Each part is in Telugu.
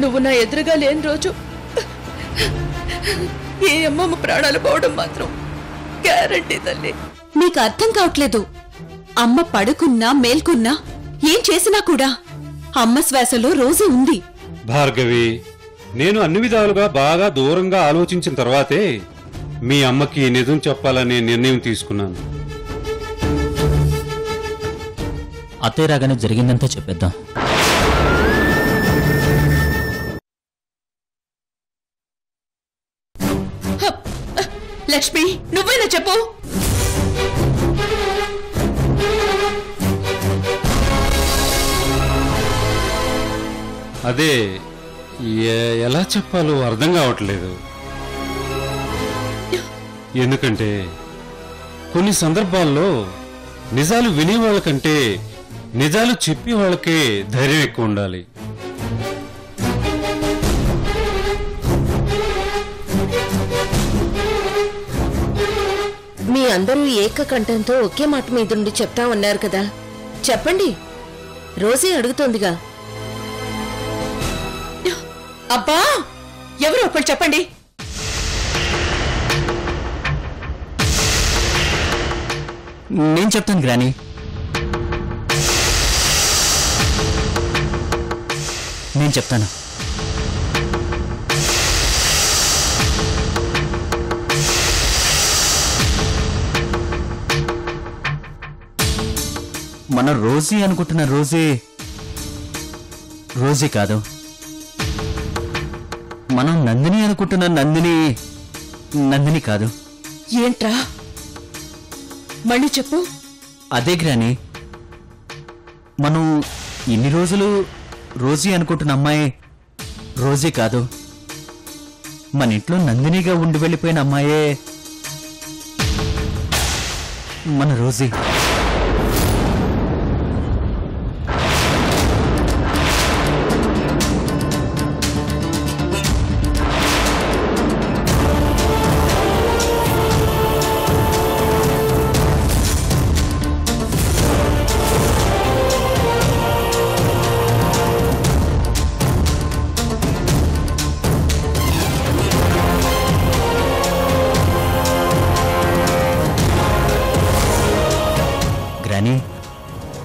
నువ్వు నా ఎదురుగా లేని రోజు ఏ అమ్మమ్మ ప్రాణాలు పోవడం మాత్రం గ్యారంటీ తల్లి. నీకు అర్థం కావట్లేదు. అమ్మ పడుకున్నా మేల్కున్నా ఏం చేసినా కూడా అమ్మ శ్వాసలో రోజు ఉంది. భార్గవి, నేను అన్ని విధాలుగా బాగా దూరంగా ఆలోచించిన తర్వాతే మీ అమ్మకి నిజం చెప్పాలనే నిర్ణయం తీసుకున్నాను. అత్తయ్య రాగానే జరిగిందంతా చెప్పేద్దాం. లక్ష్మి, నువ్వైనా చెప్పు. అదే ఎలా చెప్పాలో అర్థం కావట్లేదు. ఎందుకంటే కొన్ని సందర్భాల్లో నిజాలు వినేవాళ్ళకంటే నిజాలు చెప్పేవాళ్ళకే ధైర్యం ఎక్కువ ఉండాలి. మీ అందరూ ఏకకంఠంతో ఒకే మాట మీదుండి చెప్తా ఉన్నారు కదా, చెప్పండి. రోజీ అడుగుతోందిగా. అబ్బా, ఎవరు ఒకరు చెప్పండి. నేను చెప్తాను గ్రాని. నేను చెప్తాను. మన రోజీ అనుకుంటున్న రోజీ కాదు. మనం నందిని అనుకుంటున్న నందిని కాదు. ఏంట్రా, మళ్ళీ చెప్పు. అదే గ్రాని, మనం ఇన్ని రోజులు రోజీ అనుకుంటున్న అమ్మాయి రోజీ కాదు. మన ఇంట్లో నందినిగా ఉండి వెళ్ళిపోయిన అమ్మాయే మన రోజీ.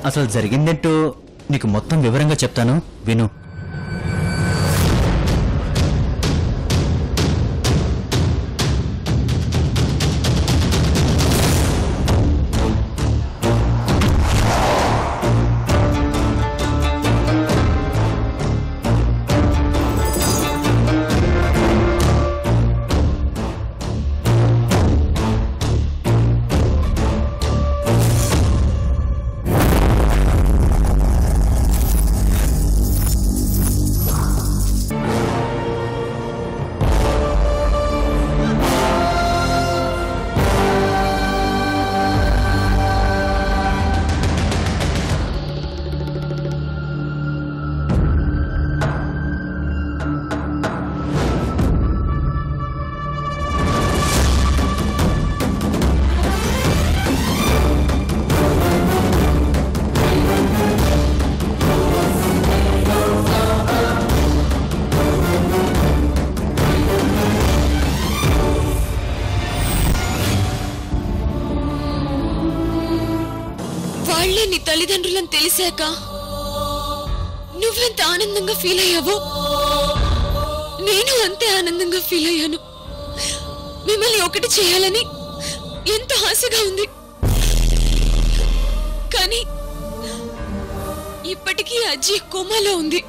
అసలు జరిగిందేంటో నీకు మొత్తం వివరంగా చెప్తాను, విను. వాళ్లే నీ తల్లిదండ్రులను తెలిసాక నువ్వెంత ఆనందంగా ఫీల్ అయ్యావో నేను అంతే ఆనందంగా ఫీల్ అయ్యాను. మిమ్మల్ని ఒకటి చేయాలని ఎంత ఆశగా ఉంది. కానీ ఇప్పటికీ అజ్జి కోమాలో ఉంది.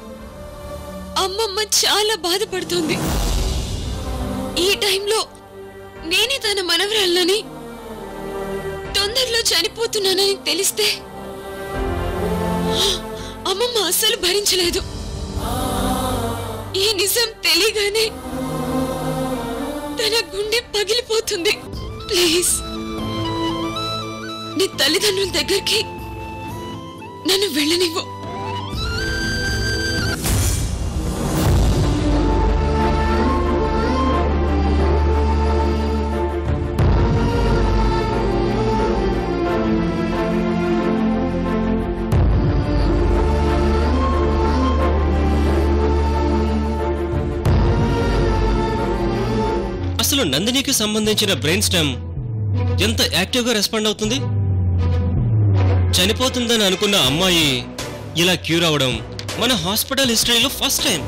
అమ్మమ్మ చాలా బాధపడుతోంది. ఈ టైంలో నేనే తన మనవరాళ్ళని తొందరలో చనిపోతున్నానని తెలిస్తే అమ్మమ్మ అస్సలు భరించలేదు. ఈ నిజం తెలియగానే తన గుండె పగిలిపోతుంది. ప్లీజ్ నీ తల్లిదండ్రుల దగ్గరికి నన్ను వెళ్ళనివ్వు. అసలు నందినికి సంబంధించిన బ్రెయిన్ స్టెమ్ ఎంత యాక్టివ్గా రెస్పాండ్ అవుతుంది? చనిపోతుందని అనుకున్న అమ్మాయి ఇలా క్యూర్ అవడం మన హాస్పిటల్ హిస్టరీలో ఫస్ట్ టైం.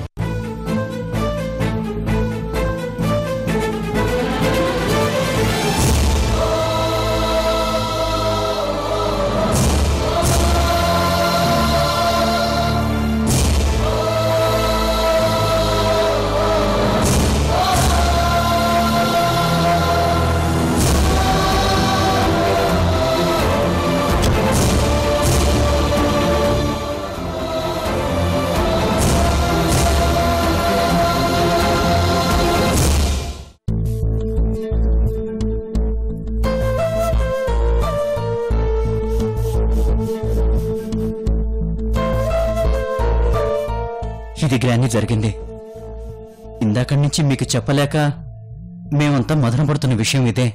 ఇది గ్రాని జరిగింది. ఇందాకడి నుంచి మీకు చెప్పలేక మేమంతా మదన పడుతున్న విషయం ఇదే.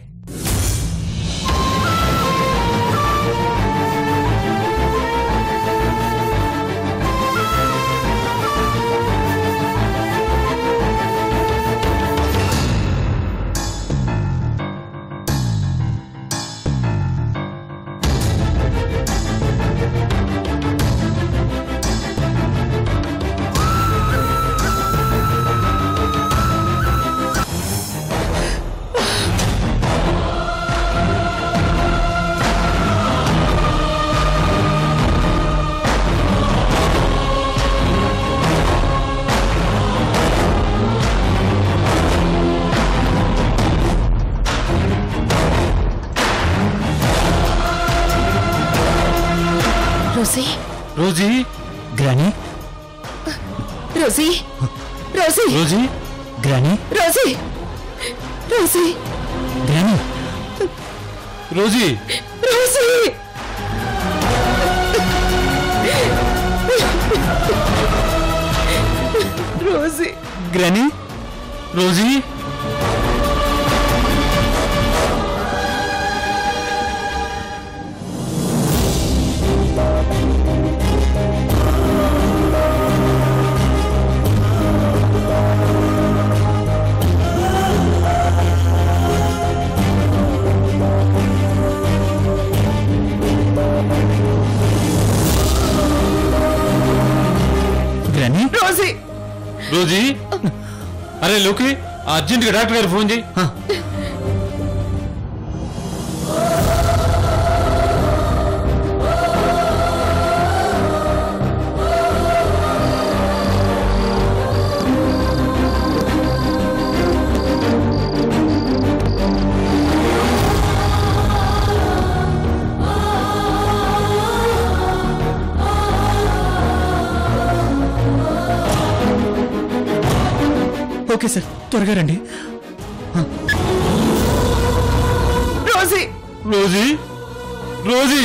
Rosie Rosy, granny, Rosie Rosie Rosy, granny, Rosie Rosie granny, Rosy, Rosie Rosie granny, Rosy. Granny, Rosie Rosy, అరే లోకి, అర్జెంట్గా డాక్టర్ గారు ఫోన్ చేయి. ఓకే సార్, త్వరగా రండి. Rosie Rosie, Rosie.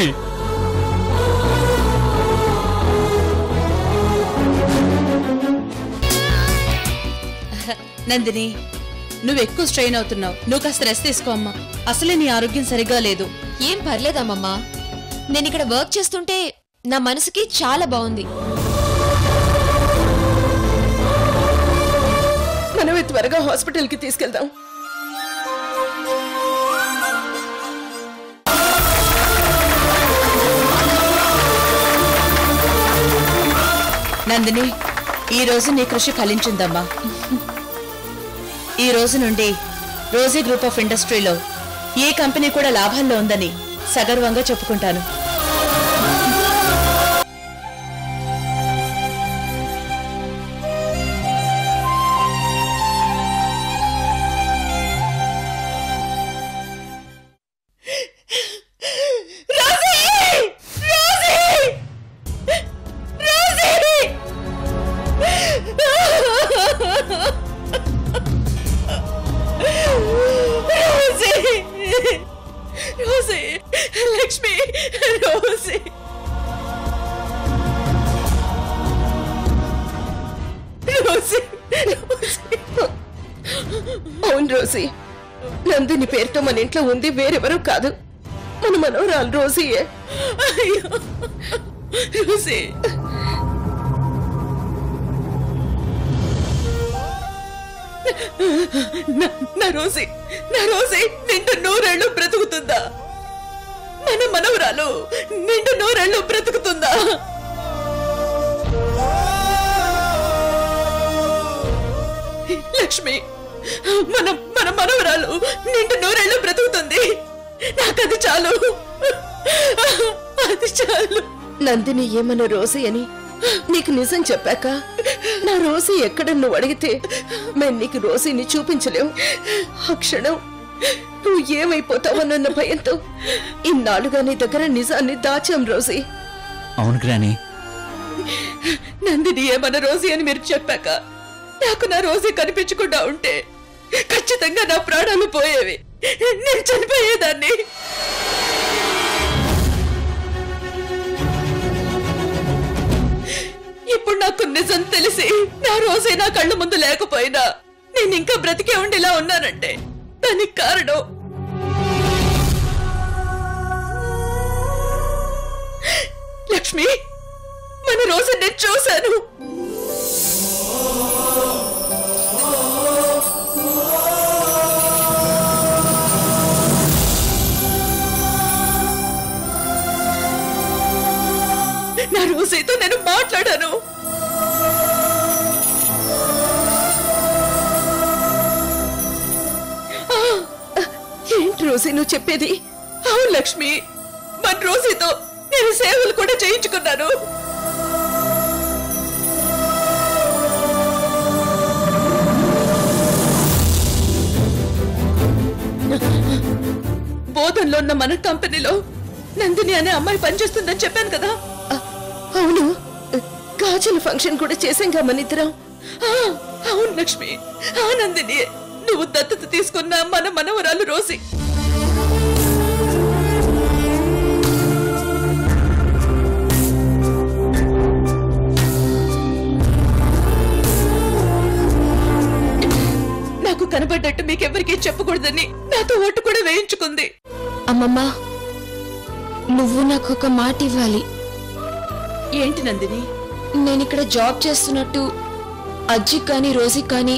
నందిని, నువ్వు ఎక్కువ స్ట్రెయిన్ అవుతున్నావు. నువ్వు కాస్త రెస్ట్ తీసుకో అమ్మా. అసలే నీ ఆరోగ్యం సరిగా లేదు. ఏం పర్లేదమ్మమ్మా, నేను ఇక్కడ వర్క్ చేస్తుంటే నా మనసుకి చాలా బాగుంది. మనం త్వరగా హాస్పిటల్కి తీసుకెళ్దాం. నందిని, ఈ రోజు నీ కృషి ఫలించిందమ్మా. ఈ రోజు నుండి రోజీ గ్రూప్ ఆఫ్ ఇండస్ట్రీలో ఏ కంపెనీ కూడా లాభాల్లో ఉందని సగర్వంగా చెప్పుకుంటాను. లక్ష్మి, రోజీ, రోజీ, అవును రోజీ, నందిని పేరుతో మన ఇంట్లో ఉంది వేరెవరూ కాదు, మన మనవరాలు రోజీయే. రోజీ, నా రోజీ నిండు 100 ఏళ్ళు బ్రతుకుతుందా? మన మనవరాలు నిండు 100 ఏళ్ళు బ్రతుకుతుందా? లక్ష్మి, మన మనవరాలు నిండు 100 ఏళ్ళు బ్రతుకుతుంది. నాకది చాలు, అది చాలు. నందిని ఏమన్నా రోజీ అని నీకు నిజం చెప్పాక నా రోజీ ఎక్కడ నువ్వు అడిగితే మేము నీకు రోజీని చూపించలేం. ఆ క్షణం నువ్వు ఏమైపోతావన్న భయంతో ఇన్నాళ్ళుగా నీ దగ్గర నిజాన్ని దాచాం రోజీ. అవును గ్రాని. నందిని ఏమన్నా రోజీ అని మీరు చెప్పాక నాకు నా రోజీ కనిపించకుండా ఉంటే ఖచ్చితంగా నా ప్రాణాలు పోయేవి, నేను చనిపోయేదాన్ని. ఇప్పుడు నాకు నిజం తెలిసి నా రోజే నా కళ్ళ ముందు లేకపోయినా నేను ఇంకా బ్రతికే ఉండేలా ఉన్నానంటే దానికి కారణం లక్ష్మి. మన రోజు నేను చూశాను. నా రోజైతో నేను మాట్లాడాను. ఏంటి రోజీ నువ్వు చెప్పేది? అవును లక్ష్మి, మన రోజుతో నేను సేవలు కూడా చేయించుకున్నాను. బోధనలో ఉన్న మన కంపెనీలో నందిని అనే అమ్మాయి పనిచేస్తుందని చెప్పాను కదా. అవును, గాజుల ఫంక్షన్ కూడా చేసాం మనిద్దరం. అవును లక్ష్మి, ఆ నందిని నువ్వు దత్తత తీసుకున్న మన మనవరాలు రోజీ. నాకు కనబడ్డట్టు మీకెవరికీ చెప్పకూడదని నాతో ఓటు కూడా వేయించుకుంది. అమ్మమ్మ, నువ్వు నాకు ఒక మాట ఇవ్వాలి. ఏంటి నందిని? నేనిక్కడ జాబ్ చేస్తున్నట్టు అజ్జి కానీ రోజీ కానీ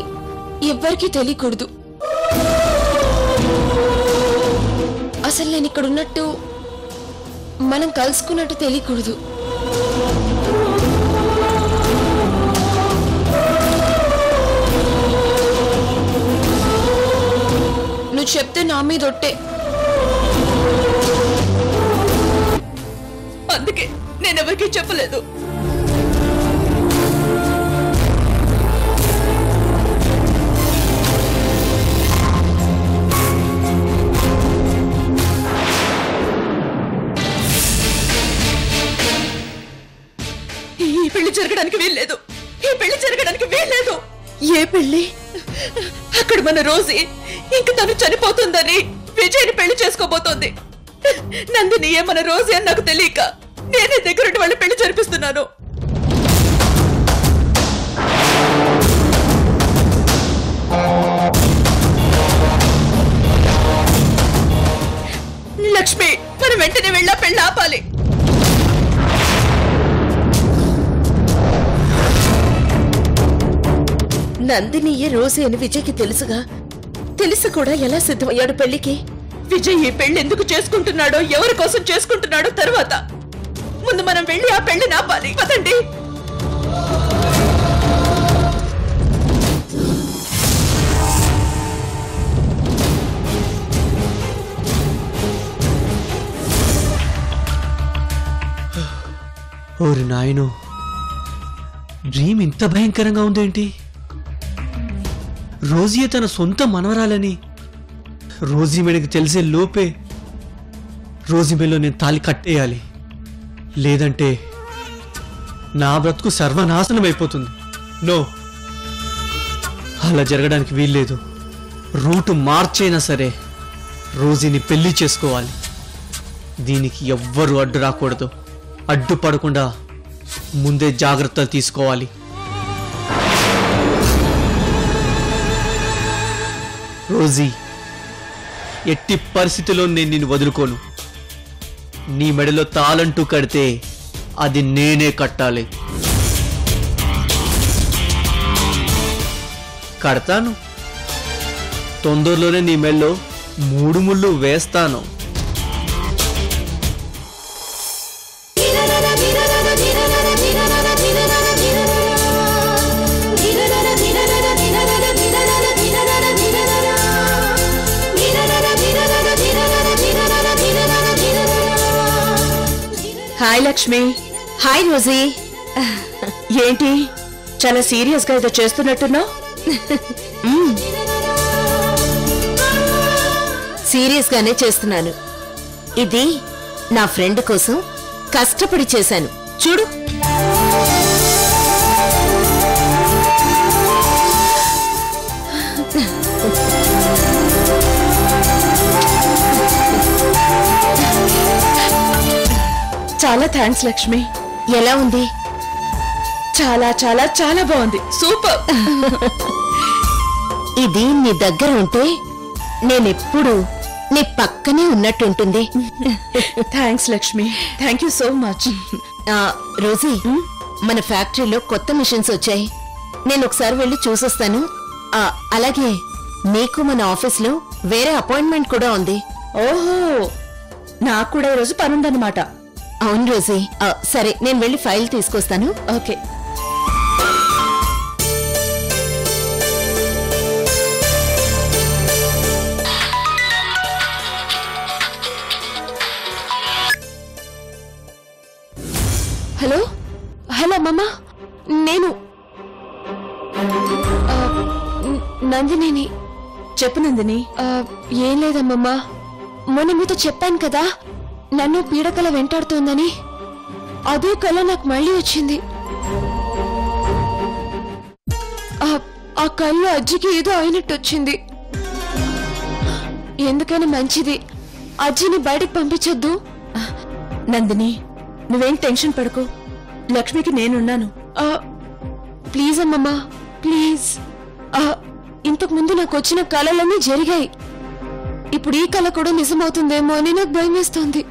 ఎవ్వరికీ తెలియకూడదు. అసలు నేను ఇక్కడ ఉన్నట్టు మనం కలుసుకున్నట్టు తెలియకూడదు. నువ్వు చెప్తే నా మీద ఒట్టే. అందుకే నేనెవరికీ చెప్పలేదు. ఈ పెళ్లి జరగడానికి వీల్లేదు. ఈ పెళ్లి జరగడానికి వీల్లేదు. ఏ పెళ్లి? అక్కడ మన రోజీ ఇంక తను చనిపోతుందని విజయ్ని పెళ్లి చేసుకోబోతోంది. నందిని ఏమన్న రోజీ అని నాకు తెలియక నేనే దగ్గరుండి వాళ్ళ పెళ్లి జరిపిస్తున్నాను. లక్ష్మి, మనం వెంటనే వెళ్ళా పెళ్లి ఆపాలి. నందినియే రోజీ అని విజయ్కి తెలుసుగా. తెలిసి కూడా ఎలా సిద్ధమయ్యాడు పెళ్లికి? విజయ్ ఈ పెళ్లి ఎందుకు చేసుకుంటున్నాడో, ఎవరి కోసం చేసుకుంటున్నాడో తర్వాత. ముందు మనం వెళ్ళి ఆ పెళ్లిని ఆపాలి. పదండి. ఓరి నాయనో, డ్రీమ్ ఇంత భయంకరంగా ఉందేంటి? రోజీ తన సొంత మనవరాలని రోజీ మెడకి తెలిసే లోపే రోజీ మెడలో నేను తాలి కట్టేయాలి. లేదంటే నా బ్రతుకు సర్వనాశనం అయిపోతుంది. నో, అలా జరగడానికి వీల్లేదు. రూటు మార్చైనా సరే రోజీని పెళ్లి చేసుకోవాలి. దీనికి ఎవ్వరూ అడ్డు రాకూడదు. అడ్డుపడకుండా ముందే జాగ్రత్తలు తీసుకోవాలి. రోజీ, ఎట్టి పరిస్థితిలో నేను నిన్ను వదులుకోను. నీ మెడలో తాళంటూ కడితే అది నేనే కట్టాలి. కడతాను, తొందరలోనే నీ మెల్లో 3 ముళ్ళు వేస్తాను. హాయ్ లక్ష్మి. Hi Rosy. ఏంటి చాలా సీరియస్ గా ఏదో చేస్తున్నట్టున్నావు? సీరియస్ గానే చేస్తున్నాను. ఇది నా ఫ్రెండ్ కోసం కష్టపడి చేశాను చూడు. చాలా థ్యాంక్స్ లక్ష్మి. ఎలా ఉంది? చాలా చాలా చాలా బాగుంది. సూపర్. ఇది నీ దగ్గర ఉంటే నేనెప్పుడు నీ పక్కనే ఉన్నట్టుంటుంది. Thanks Lakshmi. Thank you so much. Rosy, మన ఫ్యాక్టరీలో కొత్త మిషన్స్ వచ్చాయి. నేను ఒకసారి వెళ్ళి చూసొస్తాను. అలాగే నీకు మన ఆఫీస్లో వేరే అపాయింట్మెంట్ కూడా ఉంది. ఓహో, నాకు కూడా ఈరోజు పనుందన్నమాట. అవును రోజీ. సరే, నేను వెళ్ళి ఫైల్ తీసుకొస్తాను. ఓకే. హలో హలో అమ్మమ్మా, నేను నందినిని. చెప్పు నందిని. ఏం లేదమ్మమ్మా, మొన్న మీతో చెప్పాను కదా నన్ను పీడకల వెంటాడుతోందని. అదే కళ నాకు మళ్ళీ వచ్చింది. ఆ కళ్ళు అజ్జికి ఏదో అయినట్టు వచ్చింది. ఎందుకని మంచిది అజ్జిని బయటకు పంపించొద్దు. నందిని, నువ్వేం టెన్షన్ పడకు. లక్ష్మికి నేనున్నాను. ప్లీజ్ అమ్మమ్మా, ప్లీజ్. ఇంతకు ముందు నాకు వచ్చిన కళలన్నీ జరిగాయి. ఇప్పుడు ఈ కళ కూడా నిజమవుతుందేమో అని నాకు భయం వేస్తోంది.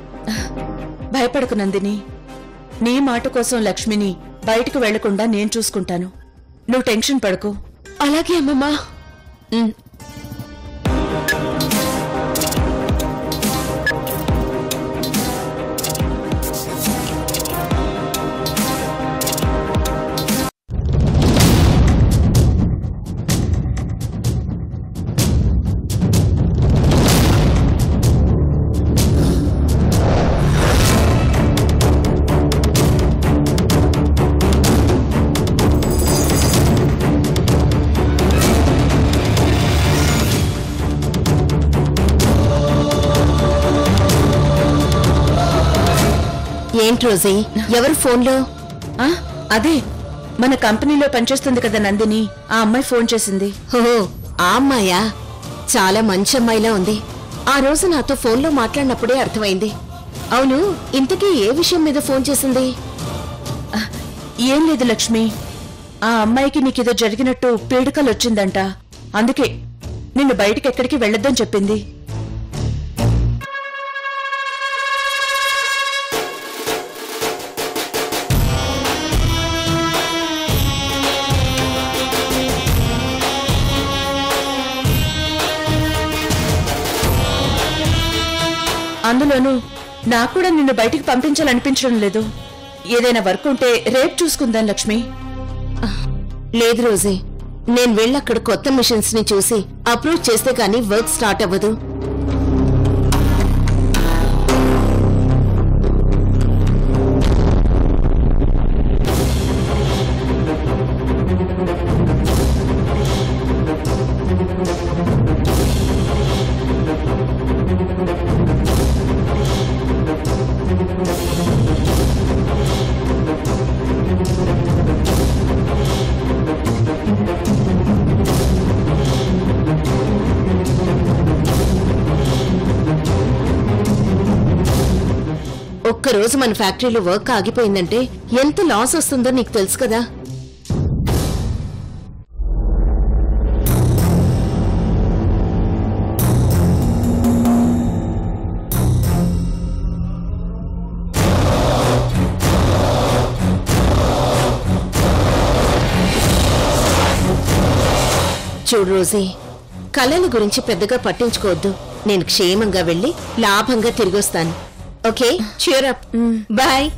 భయపడకు నందిని. నీ మాట కోసం లక్ష్మిని బయటకు వెళ్లకుండా నేను చూసుకుంటాను. నువ్వు టెన్షన్ పడకు. అలాగే అమ్మమ్మా. ఏంటి రోజీ, ఎవరు ఫోన్లో? అదే మన కంపెనీలో పనిచేస్తుంది కదా నందిని, ఆ అమ్మాయి ఫోన్ చేసింది. ఓహో, ఆ అమ్మాయా? చాలా మంచి అమ్మాయిలా ఉంది. ఆ రోజు నాతో ఫోన్లో మాట్లాడినప్పుడే అర్థమైంది. అవును, ఇంతకీ ఏ విషయం మీద ఫోన్ చేసింది? ఏం లేదు లక్ష్మి, ఆ అమ్మాయికి నీకేదో జరిగినట్టు పీడకలు వచ్చిందంట. అందుకే నిన్ను బయటికి ఎక్కడికి వెళ్ళొద్దని చెప్పింది. అందులోనూ నాకు కూడా నిన్ను బయటికి పంపించాలనిపించడం లేదు. ఏదైనా వర్క్ ఉంటే రేపు చూసుకుందాం లక్ష్మి. లేదు రోజీ, నేను వెళ్ళి అక్కడ కొత్త మిషన్స్ ని చూసి అప్రూవ్ చేస్తే కానీ వర్క్ స్టార్ట్ అవ్వదు. ఒక్కరోజు మన ఫ్యాక్టరీలో వర్క్ ఆగిపోయిందంటే ఎంత లాస్ వస్తుందో నీకు తెలుసు కదా. చూడు రోజీ, కళల గురించి పెద్దగా పట్టించుకోవద్దు. నేను క్షేమంగా వెళ్ళి లాభంగా తిరిగొస్తాను. Okay, cheer up. బాయ్.